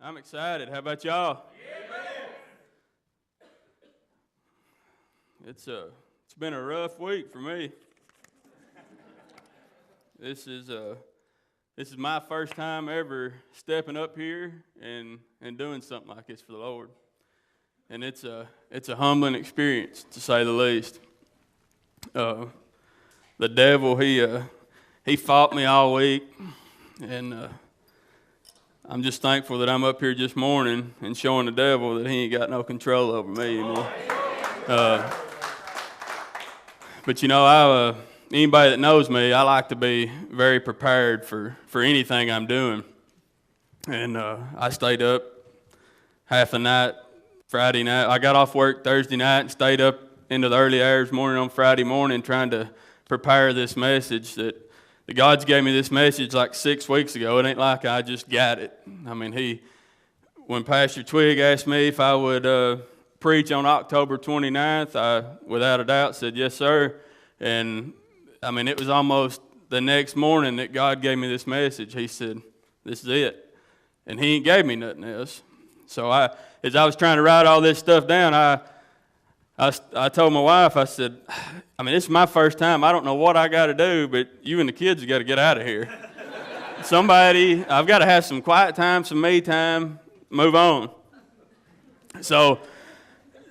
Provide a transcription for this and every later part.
I'm excited. How about y'all? It's been a rough week for me. This is my first time ever stepping up here and doing something like this for the Lord, and it's a humbling experience, to say the least. The devil he fought me all week, and I'm just thankful that I'm up here this morning and showing the devil that he ain't got no control over me anymore. But you know, anybody that knows me, I like to be very prepared for anything I'm doing. And I stayed up half the night Friday night. I got off work Thursday night and stayed up into the early hours morning on Friday morning trying to prepare this message that God's gave me this message like 6 weeks ago. It ain't like I just got it. I mean, when Pastor Twigg asked me if I would preach on October 29th, I, without a doubt, said yes, sir. And, I mean, it was almost the next morning that God gave me this message. He said, this is it. And he ain't gave me nothing else. So as I was trying to write all this stuff down, I told my wife, I said, I mean, this is my first time. I don't know what I got to do, but you and the kids have got to get out of here. I've got to have some quiet time, some me time, move on. So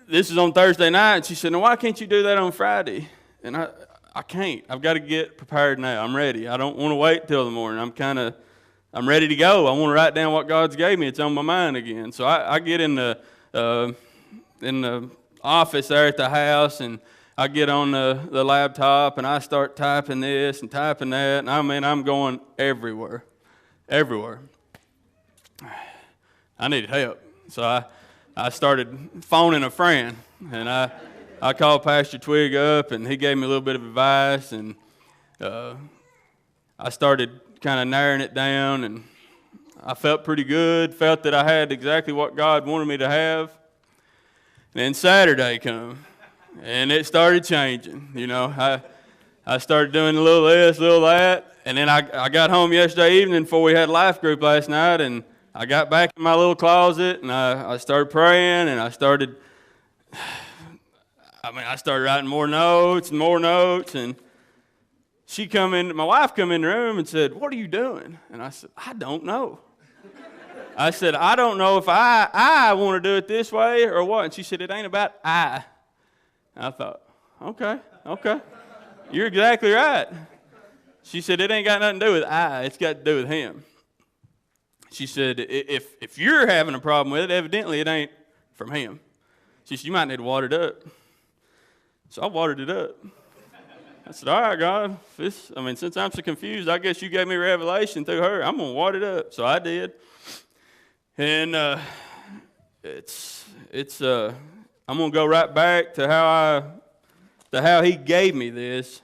this is on Thursday night, and she said, now why can't you do that on Friday? And I can't. I've got to get prepared now. I'm ready. I don't want to wait till the morning. I'm ready to go. I want to write down what God's gave me. It's on my mind again. So I get in the office there at the house, and I get on the laptop, and I start typing this and typing that, and I mean, I'm going everywhere. I needed help. So I started phoning a friend, and I called Pastor Twigg up, and he gave me a little bit of advice, and I started kind of narrowing it down, and I felt pretty good, felt that I had exactly what God wanted me to have. And then Saturday come, and it started changing. You know, I started doing a little this, a little that, and then I got home yesterday evening before we had life group last night, and I got back in my little closet, and I started praying, and I started writing more notes, and my wife come in the room and said, what are you doing? And I said, I don't know. I said, I don't know if I want to do it this way or what. And she said, it ain't about I. And I thought, okay. You're exactly right. She said, it ain't got nothing to do with I. It's got to do with him. She said, if you're having a problem with it, evidently it ain't from him. She said, you might need to water it up. So I watered it up. I said, all right, God, since I'm so confused, I guess you gave me revelation through her. I'm going to water it up. So I did. And I'm going to go right back to how he gave me this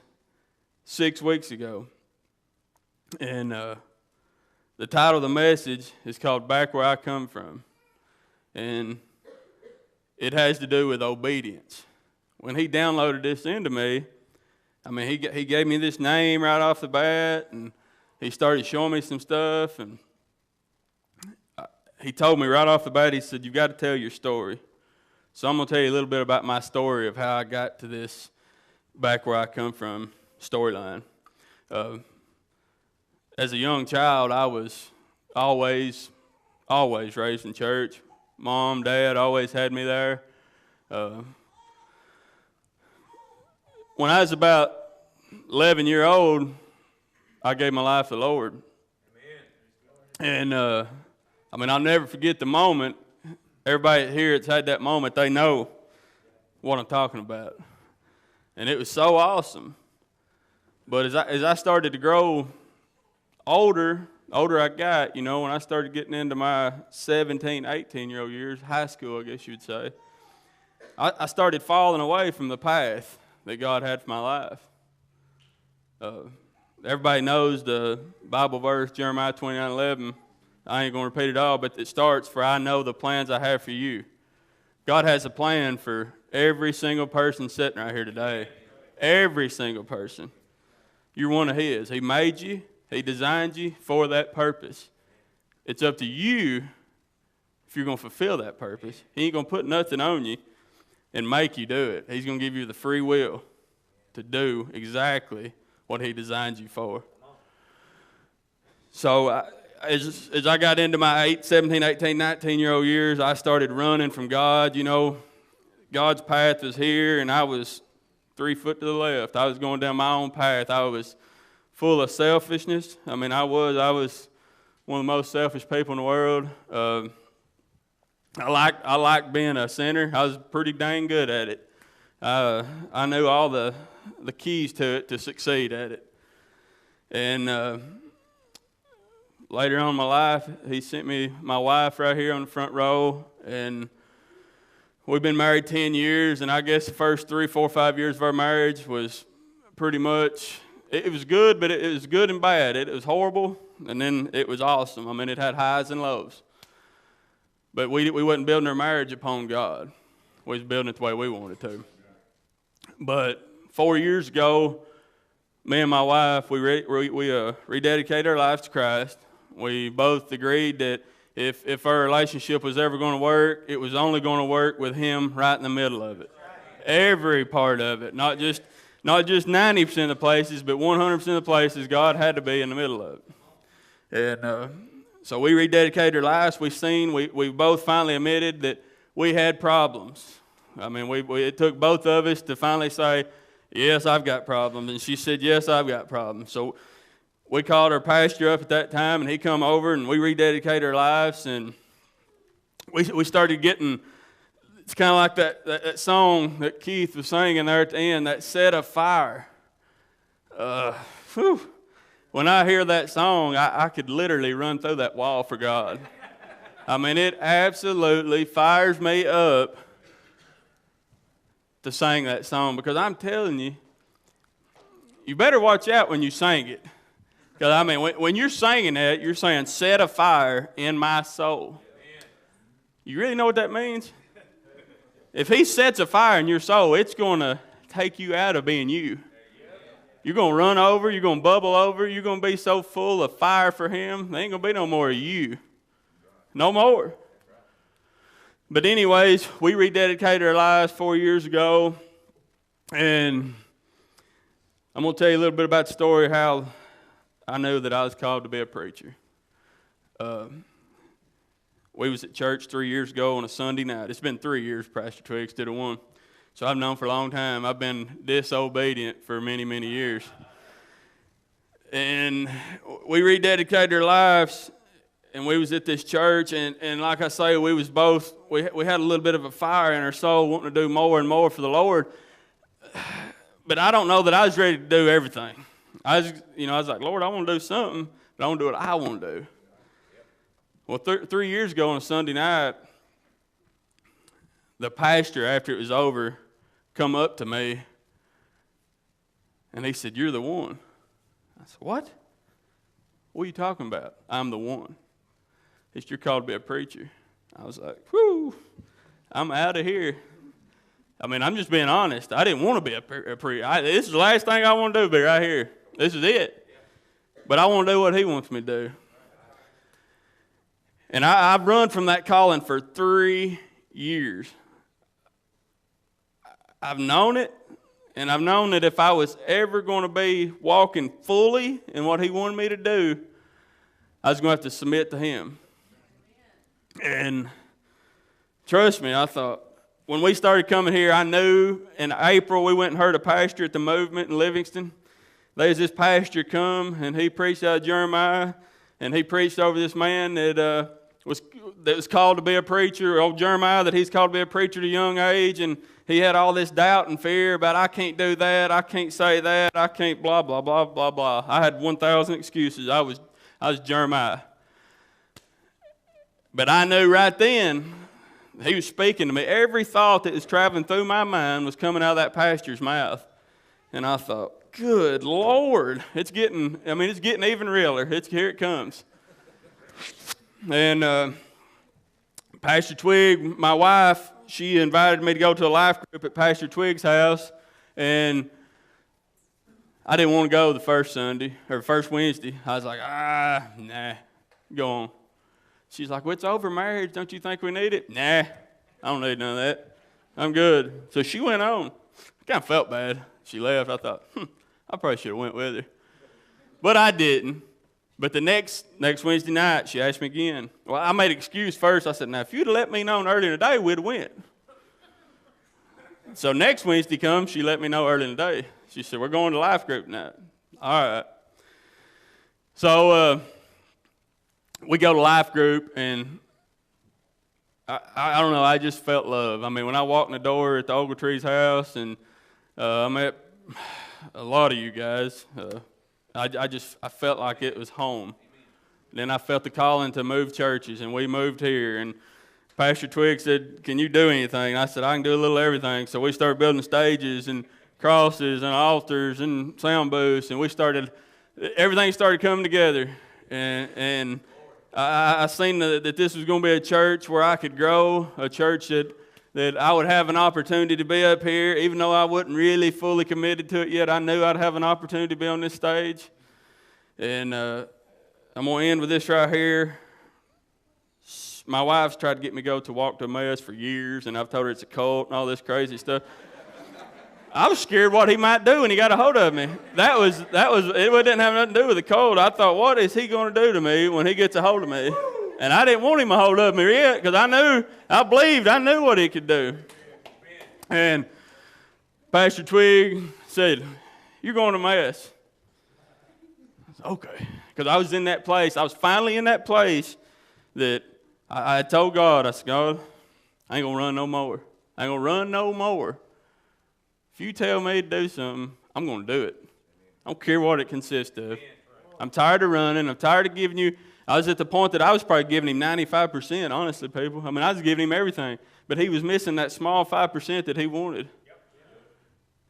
6 weeks ago. And the title of the message is called Back Where I Come From. And it has to do with obedience. When he downloaded this into me, I mean, he gave me this name right off the bat, and he started showing me some stuff, and he told me right off the bat, he said, you've got to tell your story. So I'm going to tell you a little bit about my story of how I got to this back where I come from storyline. As a young child, I was always raised in church. Mom, Dad always had me there. When I was about 11 years old, I gave my life to the Lord. Amen. And I'll never forget the moment. Everybody here that's had that moment, they know what I'm talking about. And it was so awesome. But as I started to grow older I got, you know, when I started getting into my 17, 18-year-old years, high school, I guess you would say, I started falling away from the path that God had for my life. Everybody knows the Bible verse, Jeremiah 29:11. I ain't going to repeat it all, but it starts, for I know the plans I have for you. God has a plan for every single person sitting right here today. Every single person. You're one of his. He made you. He designed you for that purpose. It's up to you if you're going to fulfill that purpose. He ain't going to put nothing on you and make you do it. He's going to give you the free will to do exactly what he designed you for. So as I got into my 17, 18, 19-year-old years, I started running from God. You know, God's path was here, and I was 3 foot to the left. I was going down my own path. I was full of selfishness. I mean, I was one of the most selfish people in the world. I like being a sinner. I was pretty dang good at it. I knew all the keys to it to succeed at it. And later on in my life, he sent me my wife right here on the front row, and we've been married 10 years, and I guess the first 3, 4, 5 years of our marriage was pretty much, it was good, but it was good and bad. It was horrible, and then it was awesome. I mean, it had highs and lows. But we wasn't building our marriage upon God. We was building it the way we wanted to. But 4 years ago, me and my wife, we rededicated our lives to Christ. We both agreed that if our relationship was ever going to work, it was only going to work with him right in the middle of it. Every part of it, not just 90% of the places, but 100% of the places, God had to be in the middle of it. And so we rededicated our lives. We both finally admitted that we had problems. I mean, it took both of us to finally say, yes, I've got problems. And she said, yes, I've got problems. So we called our pastor up at that time, and he come over, and we rededicated our lives. And we started getting, it's kind of like that song that Keith was singing there at the end, that set of fire. When I hear that song, I could literally run through that wall for God. I mean, it absolutely fires me up to sing that song, because I'm telling you, you better watch out when you sing it. Because, I mean, when you're singing that, you're saying, set a fire in my soul. You really know what that means? If he sets a fire in your soul, it's going to take you out of being you. You're going to run over, you're going to bubble over, you're going to be so full of fire for him, there ain't going to be no more of you. No more. But anyways, we rededicated our lives 4 years ago, and I'm going to tell you a little bit about the story of how I knew that I was called to be a preacher. We was at church 3 years ago on a Sunday night. It's been 3 years, Pastor Twigg, instead of 1. So I've known for a long time. I've been disobedient for many, many years. And we rededicated our lives, and we was at this church, and like I say, we had a little bit of a fire in our soul, wanting to do more and more for the Lord. But I don't know that I was ready to do everything. I was like, Lord, I want to do something, but I want to do what I want to do. Well, 3 years ago on a Sunday night, the pastor, after it was over, come up to me, and he said, you're the one. I said, what? What are you talking about? I'm the one. He said, you're called to be a preacher. I was like, whew, I'm out of here. I mean, I'm just being honest. I didn't want to be a preacher. This is the last thing I want to do, be right here. This is it. But I want to do what he wants me to do. And I've run from that calling for 3 years. I've known it, and I've known that if I was ever going to be walking fully in what he wanted me to do, I was going to have to submit to him. And trust me, I thought, when we started coming here, I knew in April we went and heard a pastor at the movement in Livingston. There's this pastor come, and he preached out of Jeremiah, and he preached over this man that was called to be a preacher, old Jeremiah, that he's called to be a preacher at a young age, and he had all this doubt and fear about, I can't do that, I can't say that, I can't blah, blah, blah, blah, blah. I had 1,000 excuses. I was Jeremiah. But I knew right then, he was speaking to me. Every thought that was traveling through my mind was coming out of that pastor's mouth. And I thought, good Lord, it's getting even realer. Here it comes. And Pastor Twigg, my wife, she invited me to go to a life group at Pastor Twigg's house, and I didn't want to go the first Sunday, or first Wednesday. I was like, nah, go on. She's like, well, it's over marriage. Don't you think we need it? Nah, I don't need none of that. I'm good. So she went on. I kind of felt bad. She left. I thought, I probably should have went with her. But I didn't. But the next Wednesday night, she asked me again. Well, I made an excuse first. I said, now, if you'd have let me know early in the day, we'd have went. So next Wednesday comes, she let me know early in the day. She said, we're going to life group tonight. All right. So we go to life group, and I don't know, I just felt love. I mean, when I walked in the door at the Ogletree's house, and I met a lot of you guys, I felt like it was home. Then I felt the calling to move churches, and we moved here. And Pastor Twig said, can you do anything? And I said, I can do a little everything. So we started building stages and crosses and altars and sound booths, and everything started coming together. And I seen that this was going to be a church where I could grow, a church that I would have an opportunity to be up here. Even though I wasn't really fully committed to it yet, I knew I'd have an opportunity to be on this stage. And I'm going to end with this right here. My wife's tried to get me to go to Walk to Emmaus for years, and I've told her it's a cult and all this crazy stuff. I was scared what he might do when he got a hold of me. It didn't have nothing to do with the cult. I thought, what is he going to do to me when he gets a hold of me? And I didn't want him a hold of me yet, because I believed I knew what he could do. And Pastor Twig said, you're going to Emmaus. I said, okay. Because I was in that place. I was finally in that place that I told God, I said, God, I ain't going to run no more. I ain't going to run no more. If you tell me to do something, I'm going to do it. I don't care what it consists of. I'm tired of running. I'm tired of giving you. I was at the point that I was probably giving him 95%, honestly, people. I mean, I was giving him everything. But he was missing that small 5% that he wanted.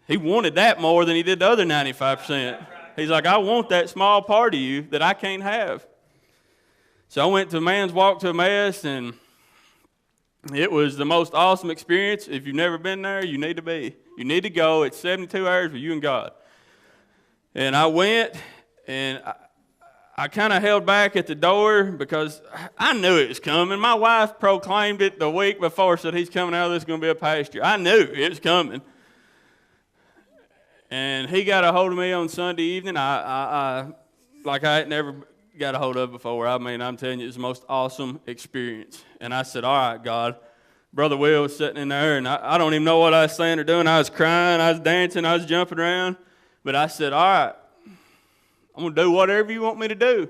He wanted that more than he did the other 95%. He's like, I want that small part of you that I can't have. So I went to a man's walk to Emmaus, and it was the most awesome experience. If you've never been there, you need to be. You need to go. It's 72 hours with you and God. And I went, and I kind of held back at the door because I knew it was coming. My wife proclaimed it the week before, said he's coming out of this, going to be a pastor. I knew it was coming. And he got a hold of me on Sunday evening. Like I had never got a hold of before. I mean, I'm telling you, it was the most awesome experience. And I said, all right, God. Brother Will was sitting in there, and I don't even know what I was saying or doing. I was crying, I was dancing, I was jumping around. But I said, all right, I'm going to do whatever you want me to do.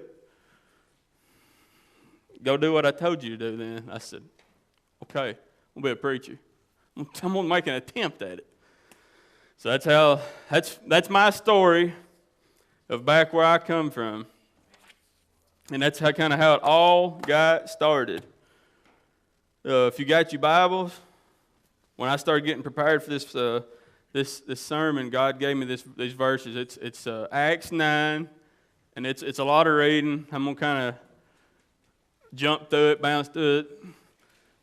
Go do what I told you to do then. I said, okay, I'm going to be a preacher. I'm going to make an attempt at it. So that's my story of back where I come from. And that's kind of how it all got started. If you got your Bibles, when I started getting prepared for this sermon, God gave me these verses. It's Acts 9, and it's a lot of reading. I'm gonna kind of jump through it, bounce through it,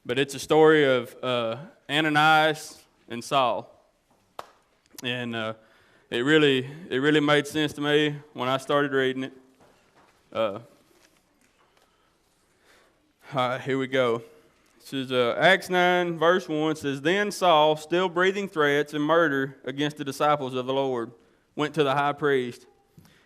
but it's a story of Ananias and Saul, and it really made sense to me when I started reading it. All right, here we go. It says, Acts 9, verse 1 says, Then Saul, still breathing threats and murder against the disciples of the Lord, went to the high priest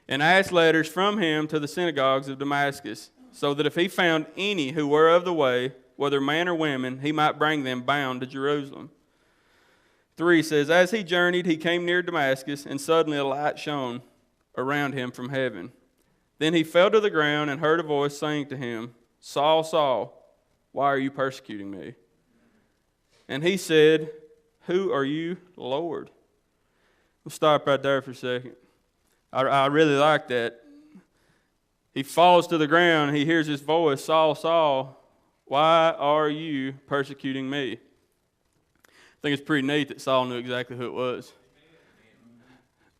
and asked letters from him to the synagogues of Damascus, so that if he found any who were of the way, whether man or women, he might bring them bound to Jerusalem. 3 says, As he journeyed, he came near Damascus, and suddenly a light shone around him from heaven. Then he fell to the ground and heard a voice saying to him, Saul, Saul, why are you persecuting me? And he said, Who are you, Lord? We'll stop right there for a second. I really like that. He falls to the ground and he hears his voice, Saul, Saul, why are you persecuting me? I think it's pretty neat that Saul knew exactly who it was.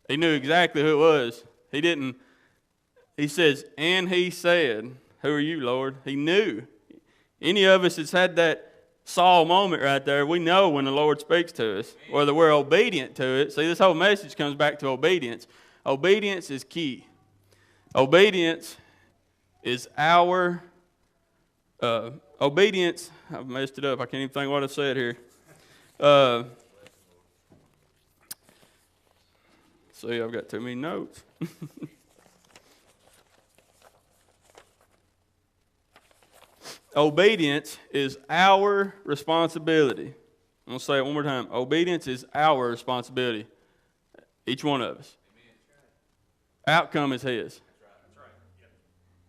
He knew exactly who it was. He says, and he said, Who are you, Lord? He knew. Any of us that's had that Saul moment right there, we know when the Lord speaks to us, whether we're obedient to it. See, this whole message comes back to obedience. Obedience is key. Obedience is our Obedience, I've messed it up. I can't even think what I said here. See, I've got too many notes. Obedience is our responsibility. I'm going to say it one more time. Obedience is our responsibility. Each one of us. Outcome is His.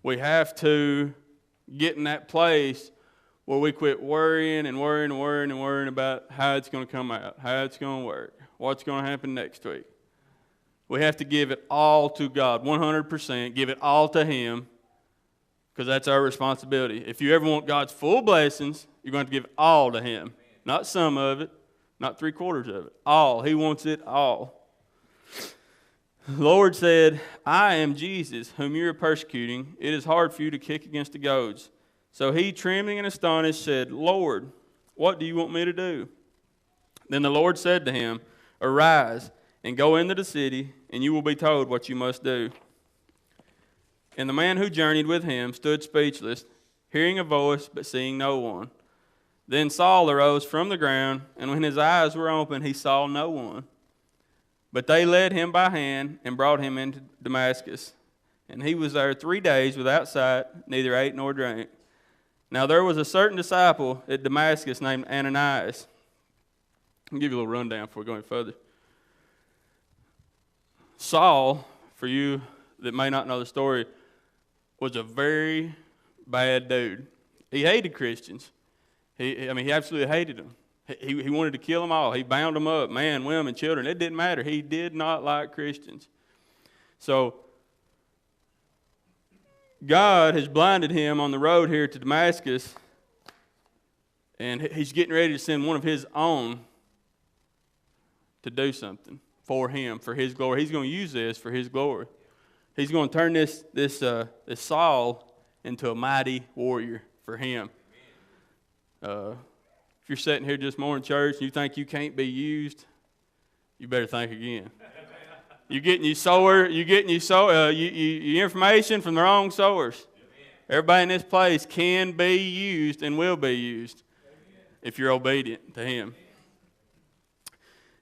We have to get in that place where we quit worrying about how it's going to come out, how it's going to work, what's going to happen next week. We have to give it all to God, 100%, give it all to Him, because that's our responsibility. If you ever want God's full blessings, you're going to give it all to Him. Not some of it, not 3/4 of it. All. He wants it all. The Lord said, I am Jesus, whom you are persecuting. It is hard for you to kick against the goads. So he, trembling and astonished, said, Lord, what do you want me to do? Then the Lord said to him, Arise and go into the city, and you will be told what you must do. And the man who journeyed with him stood speechless, hearing a voice, but seeing no one. Then Saul arose from the ground, and when his eyes were opened, he saw no one. But they led him by hand and brought him into Damascus. And he was there 3 days without sight, neither ate nor drank. Now there was a certain disciple at Damascus named Ananias. I'll give you a little rundown before we go any further. Saul, for you that may not know the story, was a very bad dude. He hated Christians. He absolutely hated them. He wanted to kill them all. He bound them up, man, women, children. It didn't matter. He did not like Christians. So God has blinded him on the road here to Damascus, and he's getting ready to send one of his own to do something for him, for his glory. He's going to use this for his glory. He's going to turn this Saul into a mighty warrior for him. If you're sitting here this morning, church, and you think you can't be used, you better think again. You're getting your information from the wrong source. Everybody in this place can be used and will be used if you're obedient to Him.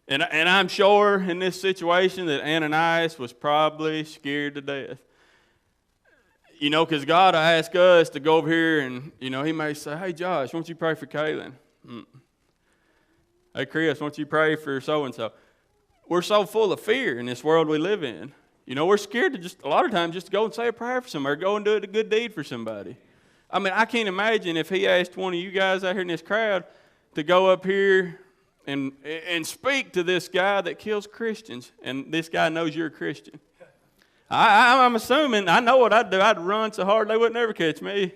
And I'm sure in this situation that Ananias was probably scared to death. You know, because God asked us to go over here and, you know, He may say, hey, Josh, why don't you pray for Kaylin? Hey, Chris, why don't you pray for so-and-so? We're so full of fear in this world we live in. You know, we're scared to a lot of times just go and say a prayer for somebody or go and do a good deed for somebody. I mean, I can't imagine if He asked one of you guys out here in this crowd to go up here and speak to this guy that kills Christians, and this guy knows you're a Christian. I'm assuming, I know what I'd do. I'd run so hard they would never catch me.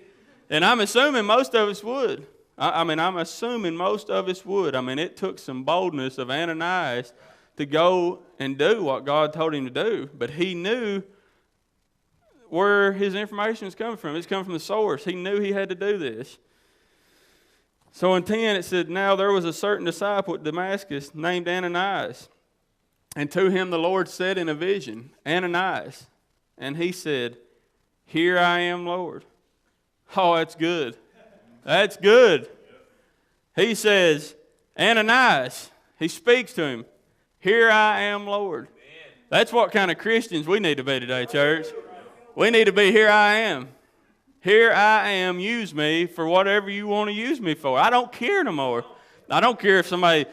And I'm assuming most of us would. I'm assuming most of us would. It took some boldness of Ananias to go and do what God told him to do. But he knew where his information was coming from. It's coming from the source. He knew he had to do this. So in 10 it said, Now there was a certain disciple at Damascus named Ananias. And to him the Lord said in a vision, Ananias. And he said, Here I am, Lord. Oh, that's good. That's good. He says, Ananias. He speaks to him. Here I am, Lord. That's what kind of Christians we need to be today, church. We need to be, here I am. Here I am, use me for whatever you want to use me for. I don't care no more. I don't care if somebody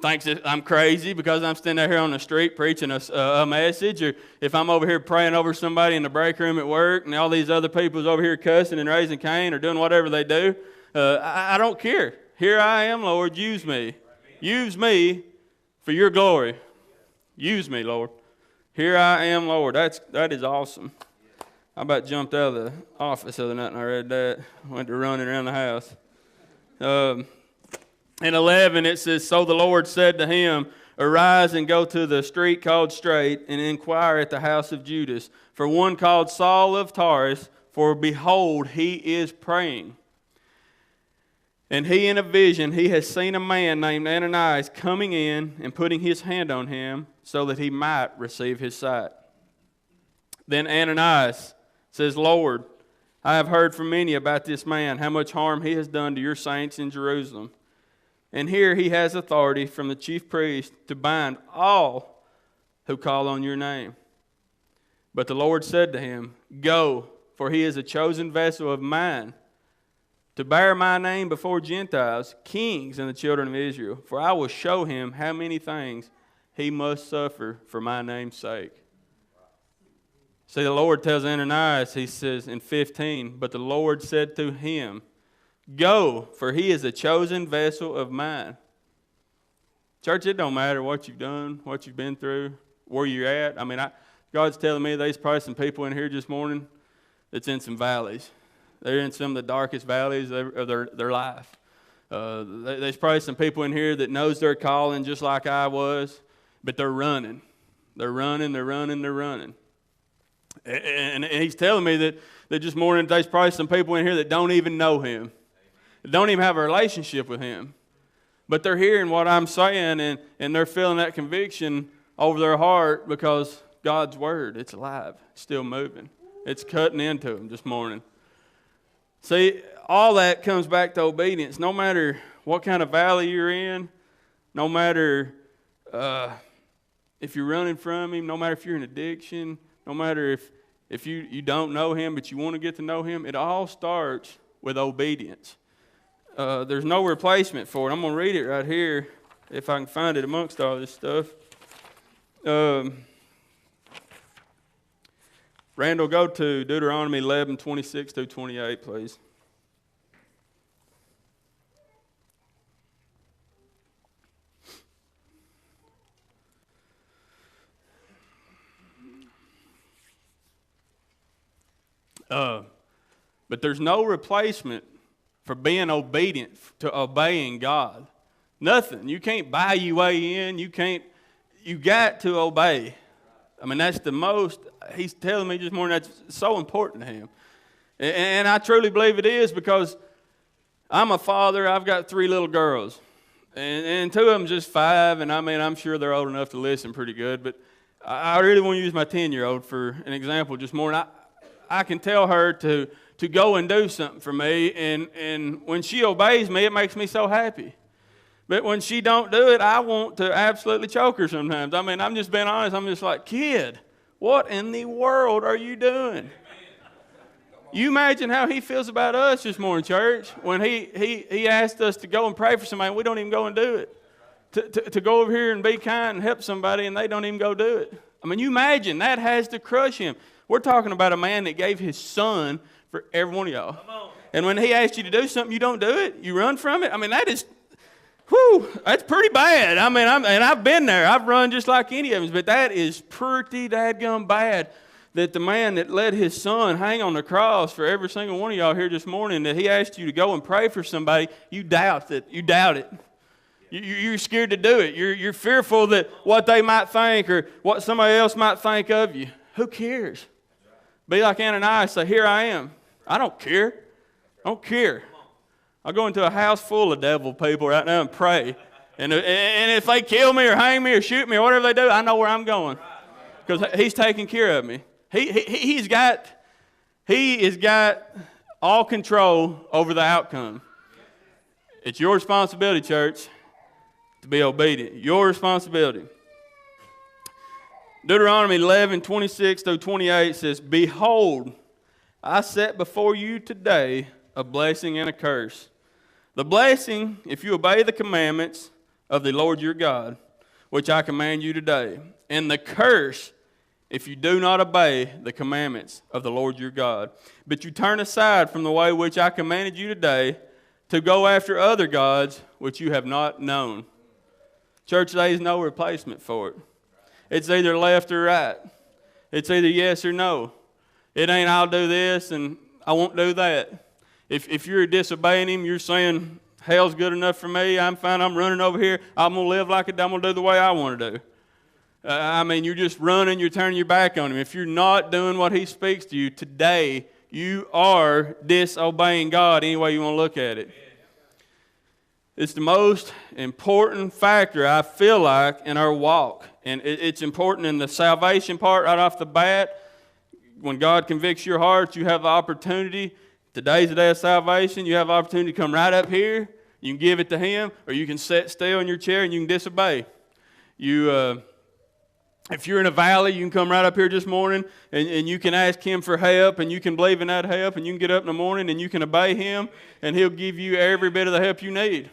thinks that I'm crazy because I'm standing out here on the street preaching a message, or if I'm over here praying over somebody in the break room at work and all these other people's over here cussing and raising Cain or doing whatever they do. I don't care. Here I am, Lord, use me. Use me for your glory. Use me, Lord. Here I am, Lord. That is awesome. I about jumped out of the office the other night and I read that. Went to running around the house. In 11 it says, So the Lord said to him, Arise and go to the street called Straight and inquire at the house of Judas for one called Saul of Tarsus, for behold, he is praying. And he in a vision, he has seen a man named Ananias coming in and putting his hand on him so that he might receive his sight. Then Ananias says, Lord, I have heard from many about this man, how much harm he has done to your saints in Jerusalem. And here he has authority from the chief priest to bind all who call on your name. But the Lord said to him, Go, for he is a chosen vessel of mine, to bear my name before Gentiles, kings, and the children of Israel. For I will show him how many things he must suffer for my name's sake. See, the Lord tells Ananias, he says in 15, But the Lord said to him, Go, for he is a chosen vessel of mine. Church, it don't matter what you've done, what you've been through, where you're at. I mean, God's telling me there's probably some people in here this morning that's in some valleys. They're in some of the darkest valleys of their life. There's probably some people in here that knows their calling just like I was, but they're running. They're running. And he's telling me that just more than there's probably some people in here that don't even know him, that don't even have a relationship with him. But they're hearing what I'm saying, and they're feeling that conviction over their heart because God's word, it's alive, it's still moving. It's cutting into them this morning. See, all that comes back to obedience. No matter what kind of valley you're in, no matter if you're running from him, no matter if you're in addiction, no matter if you don't know him but you want to get to know him, it all starts with obedience. There's no replacement for it. I'm going to read it right here if I can find it amongst all this stuff. Randall, go to Deuteronomy 11, 26 through 28, please. But there's no replacement for being obedient, to obeying God. Nothing. You can't buy your way in. You got to obey. I mean, that's the most, he's telling me just more than that's so important to him. And I truly believe it is because I'm a father. I've got 3 little girls. And 2 of them just 5. And I mean, I'm sure they're old enough to listen pretty good. But I really want to use my 10-year-old for an example just more. And I can tell her to go and do something for me. And when she obeys me, it makes me so happy. But when she don't do it, I want to absolutely choke her sometimes. I mean, I'm just being honest. I'm just like, kid, what in the world are you doing? You imagine how he feels about us this morning, church, when he asked us to go and pray for somebody, and we don't even go and do it. To go over here and be kind and help somebody, and they don't even go do it. I mean, you imagine, that has to crush him. We're talking about a man that gave his son for every one of y'all. And when he asks you to do something, you don't do it? You run from it? I mean, that is... that's pretty bad. I mean, I've been there. I've run just like any of them. But that is pretty dadgum bad that the man that let his son hang on the cross for every single one of y'all here this morning, that he asked you to go and pray for somebody, you doubt it. You're scared to do it. You're fearful that what they might think or what somebody else might think of you. Who cares? Be like Ananias, say, here I am. I don't care. I'll go into a house full of devil people right now and pray. And if they kill me or hang me or shoot me or whatever they do, I know where I'm going. Because he's taking care of me. He's got all control over the outcome. It's your responsibility, church, to be obedient. Your responsibility. Deuteronomy 11, 26 through 28 says, Behold, I set before you today a blessing and a curse. The blessing, if you obey the commandments of the Lord your God, which I command you today. And the curse, if you do not obey the commandments of the Lord your God, but you turn aside from the way which I commanded you today to go after other gods which you have not known. Church, there is no replacement for it. It's either left or right. It's either yes or no. It ain't I'll do this and I won't do that. If you're disobeying him, you're saying, hell's good enough for me, I'm fine, I'm running over here, I'm going to live like it, I'm going to do the way I want to do. I mean, you're just running, you're turning your back on him. If you're not doing what he speaks to you today, you are disobeying God any way you want to look at it. It's the most important factor, I feel like, in our walk. And it's important in the salvation part right off the bat. when God convicts your heart, you have the opportunity. Today's the day of salvation. You have the opportunity to come right up here. You can give it to Him, or you can sit still in your chair and you can disobey. If you're in a valley, you can come right up here this morning and you can ask Him for help, and you can believe in that help, and you can get up in the morning and you can obey Him, and He'll give you every bit of the help you need.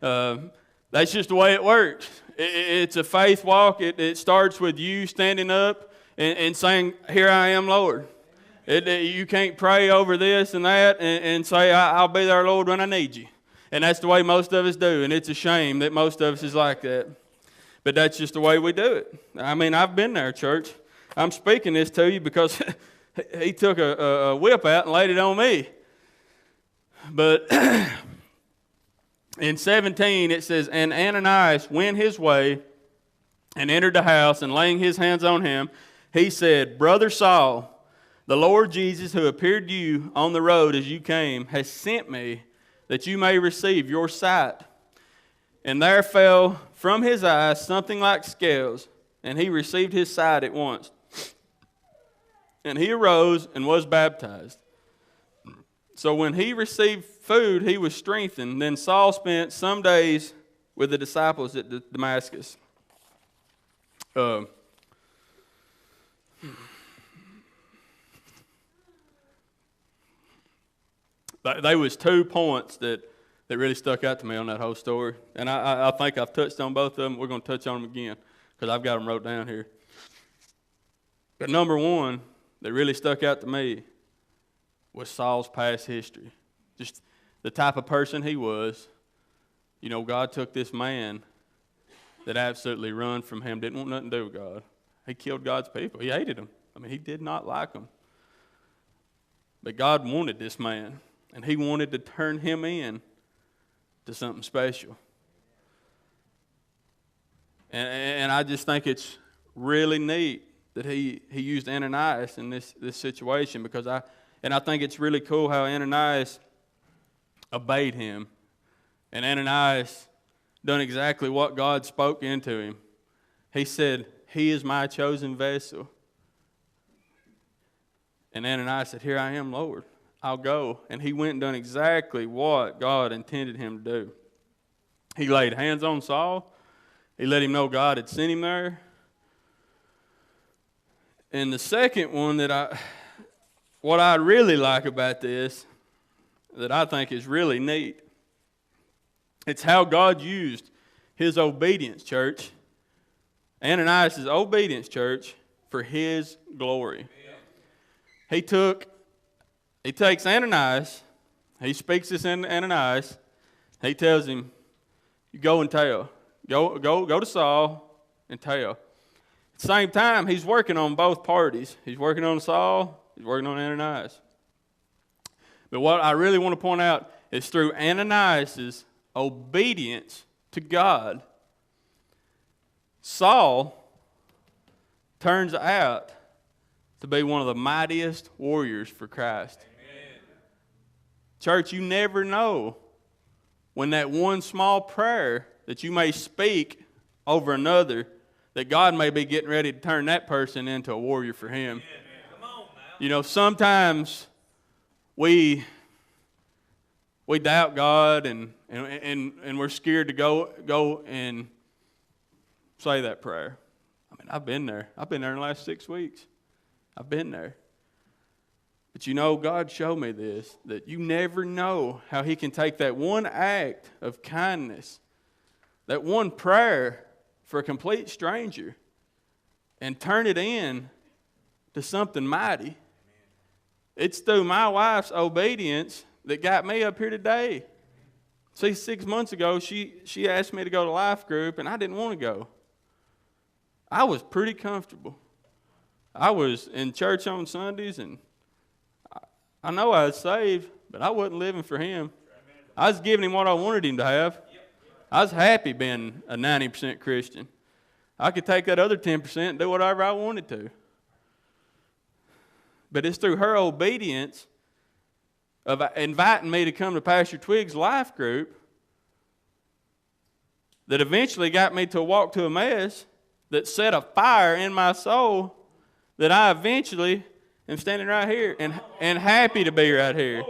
That's just the way it works. It's a faith walk. It starts with you standing up and saying, "Here I am, Lord." You can't pray over this and that and say, "I'll be there, Lord, when I need you." And that's the way most of us do, and it's a shame that most of us is like that. But that's just the way we do it. I mean, I've been there, church. I'm speaking this to you because he took a whip out and laid it on me. But in 17, it says, "And Ananias went his way and entered the house, and laying his hands on him, he said, 'Brother Saul, the Lord Jesus, who appeared to you on the road as you came, has sent me that you may receive your sight.' And there fell from his eyes something like scales, and he received his sight at once. And he arose and was baptized. So when he received food, he was strengthened. Then Saul spent some days with the disciples at Damascus." There was 2 points that really stuck out to me on that whole story. And I think I've touched on both of them. We're going to touch on them again because I've got them wrote down here. But number 1 that really stuck out to me was Saul's past history. Just the type of person he was. You know, God took this man that absolutely run from Him, didn't want nothing to do with God. He killed God's people. He hated them. I mean, He did not like them. But God wanted this man, and He wanted to turn him in to something special. And I just think it's really neat that he used Ananias in this situation, because I think it's really cool how Ananias obeyed him. And Ananias done exactly what God spoke into him. He said, "He is my chosen vessel." And Ananias said, "Here I am, Lord. I'll go." And he went and done exactly what God intended him to do. He laid hands on Saul. He let him know God had sent him there. And the second one what I really like about this, that I think is really neat, it's how God used His obedience, church. Ananias' obedience, church, for His glory. He takes Ananias, he speaks this in Ananias, he tells him, "You go and tell. Go to Saul and tell." At the same time, he's working on both parties. He's working on Saul, he's working on Ananias. But what I really want to point out is through Ananias' obedience to God, Saul turns out to be one of the mightiest warriors for Christ. Amen. Church, you never know when that one small prayer that you may speak over another, that God may be getting ready to turn that person into a warrior for Him. Yeah, come on now. You know, sometimes we doubt God and we're scared to go and say that prayer. I mean, I've been there. I've been there in the last 6 weeks. I've been there. But you know, God showed me this, that you never know how He can take that one act of kindness, that one prayer for a complete stranger, and turn it in to something mighty. It's through my wife's obedience that got me up here today. See, 6 months ago, she asked me to go to life group, and I didn't want to go. I was pretty comfortable. I was in church on Sundays, and I know I was saved, but I wasn't living for Him. I was giving Him what I wanted Him to have. I was happy being a 90% Christian. I could take that other 10% and do whatever I wanted to. But it's through her obedience of inviting me to come to Pastor Twig's life group that eventually got me to walk to Emmaus, that set a fire in my soul, that I eventually am standing right here and happy to be right here.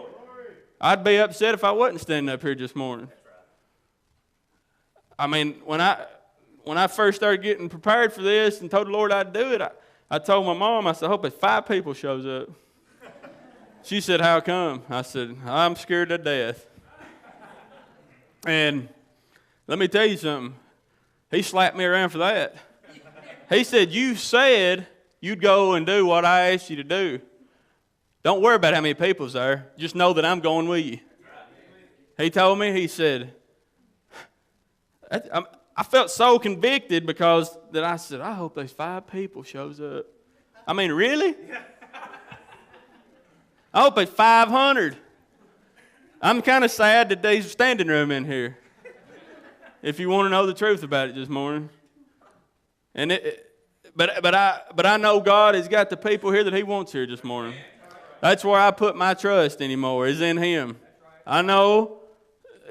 I'd be upset if I wasn't standing up here this morning. I mean, when I first started getting prepared for this and told the Lord I'd do it, I told my mom, I said, I hope if 5 people shows up. She said, how come? I said, I'm scared to death. And let me tell you something. He slapped me around for that. He said, you said you'd go and do what I asked you to do. Don't worry about how many people's there. Just know that I'm going with you. He told me, he said, I felt so convicted because that I said, I hope those 5 people shows up. I mean, really? I hope it's 500. I'm kind of sad that there's standing room in here. If you want to know the truth about it this morning. And but I know God has got the people here that He wants here this morning. That's where I put my trust anymore, is in Him. I know,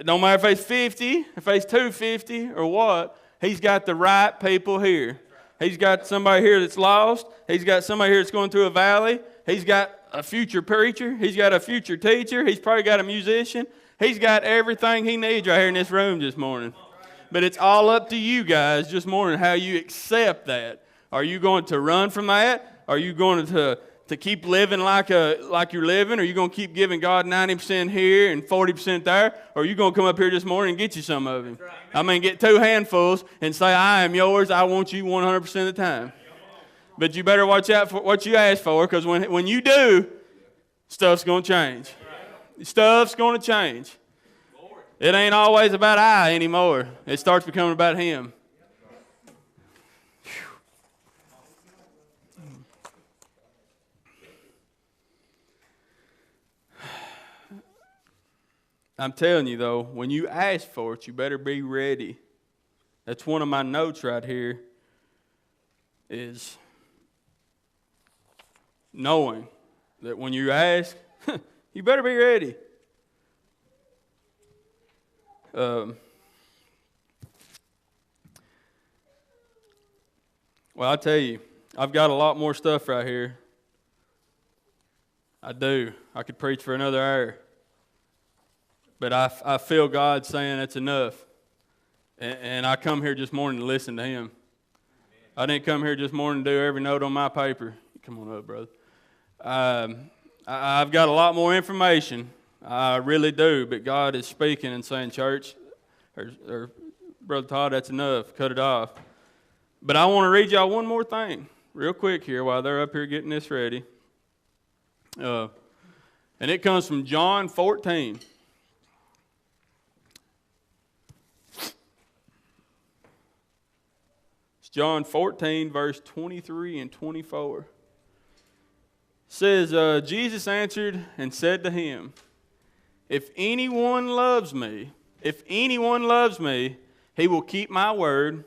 no matter if it's 50, if it's 250 or what, He's got the right people here. He's got somebody here that's lost. He's got somebody here that's going through a valley. He's got a future preacher. He's got a future teacher. He's probably got a musician. He's got everything he needs right here in this room this morning. But it's all up to you guys this morning how you accept that. Are you going to run from that? Are you going to keep living like you're living? Are you going to keep giving God 90% here and 40% there? Or are you going to come up here this morning and get you some of Him? I mean, get 2 handfuls and say, I am yours. I want you 100% of the time. But you better watch out for what you ask for, because when you do, stuff's going to change. Stuff's going to change. It ain't always about I anymore. It starts becoming about Him. I'm telling you, though, when you ask for it, you better be ready. That's one of my notes right here, is knowing that when you ask, you better be ready. Well, I tell you, I've got a lot more stuff right here. I do. I could preach for another hour. But I feel God saying that's enough. And I come here this morning to listen to Him. I didn't come here this morning to do every note on my paper. Come on up, brother. I've got a lot more information. I really do. But God is speaking and saying, church, or Brother Todd, that's enough. Cut it off. But I want to read y'all one more thing real quick here while they're up here getting this ready. And it comes from John 14. It's John 14, verse 23 and 24. It says, Jesus answered and said to him, if anyone loves me, he will keep my word,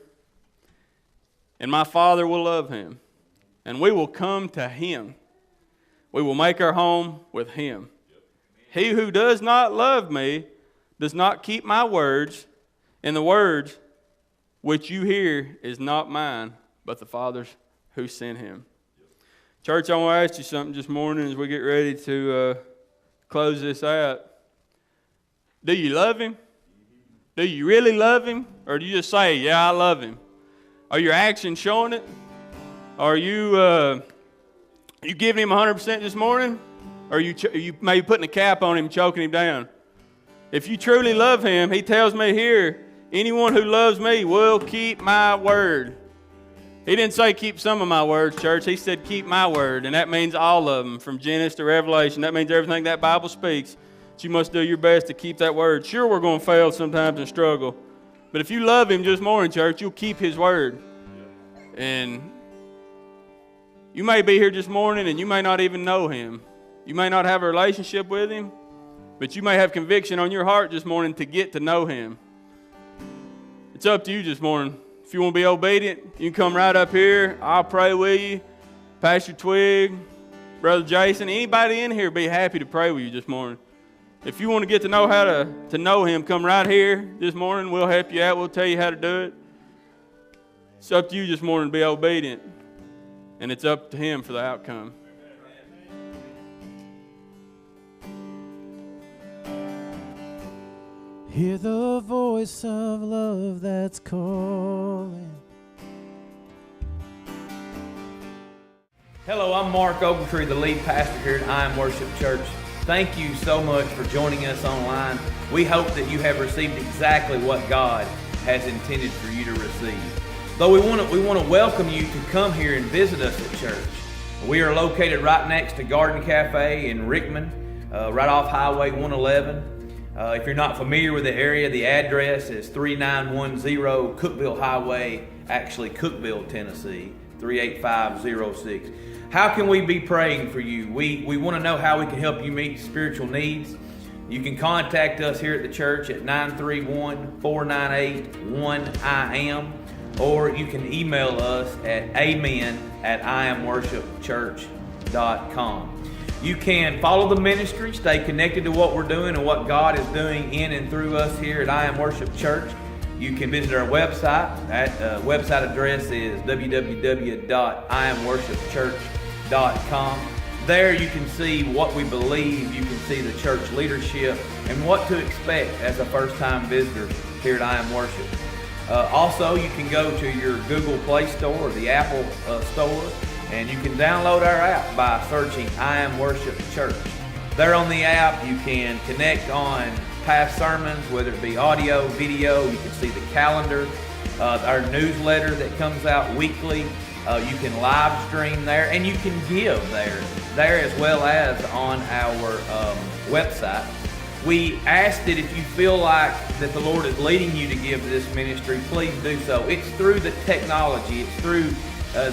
and my Father will love him, and we will come to him. We will make our home with him. He who does not love me does not keep my words, and the words which you hear is not mine, but the Father's who sent him. Church, I want to ask you something this morning as we get ready to close this out. Do you love him? Do you really love him? Or do you just say, yeah, I love him? Are your actions showing it? Are you giving him 100% this morning? Or are you maybe putting a cap on him, choking him down? If you truly love him, he tells me here, anyone who loves me will keep my word. He didn't say keep some of my words, church. He said keep my word, and that means all of them, from Genesis to Revelation. That means everything that Bible speaks. But you must do your best to keep that word. Sure, we're going to fail sometimes and struggle. But if you love him this morning, church, you'll keep his word. And you may be here this morning and you may not even know him. You may not have a relationship with him, but you may have conviction on your heart this morning to get to know him. It's up to you this morning. If you want to be obedient, you can come right up here. I'll pray with you. Pastor Twig, Brother Jason, anybody in here be happy to pray with you this morning. If you want to get to know how to know him, come right here this morning. We'll help you out. We'll tell you how to do it. It's up to you this morning to be obedient. And it's up to him for the outcome. Hear the voice of love that's calling. Hello, I'm Mark Ogletree, the lead pastor here at I Am Worship Church. Thank you so much for joining us online. We hope that you have received exactly what God has intended for you to receive. Though we want to welcome you to come here and visit us at church. We are located right next to Garden Cafe in Rickman, right off Highway 111. If you're not familiar with the area, the address is 3910 Cookeville Highway, actually Cookeville, Tennessee, 38506. How can we be praying for you? We want to know how we can help you meet spiritual needs. You can contact us here at the church at 931-498-1IAM, or you can email us at amen@iamworshipchurch.com. You can follow the ministry, stay connected to what we're doing and what God is doing in and through us here at I Am Worship Church. You can visit our website. That website address is www.iamworshipchurch.com. There you can see what we believe, you can see the church leadership, and what to expect as a first-time visitor here at I Am Worship. Also, you can go to your Google Play Store or the Apple Store, and you can download our app by searching I Am Worship Church. There on the app, you can connect on past sermons, whether it be audio, video. You can see the calendar, our newsletter that comes out weekly. You can live stream there, and you can give there as well as on our website. We ask that if you feel like that the Lord is leading you to give to this ministry, please do so. It's through the technology, it's through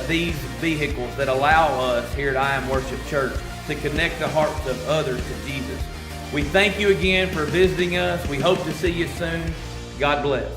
these vehicles that allow us here at I Am Worship Church to connect the hearts of others to Jesus. We thank you again for visiting us. We hope to see you soon. God bless.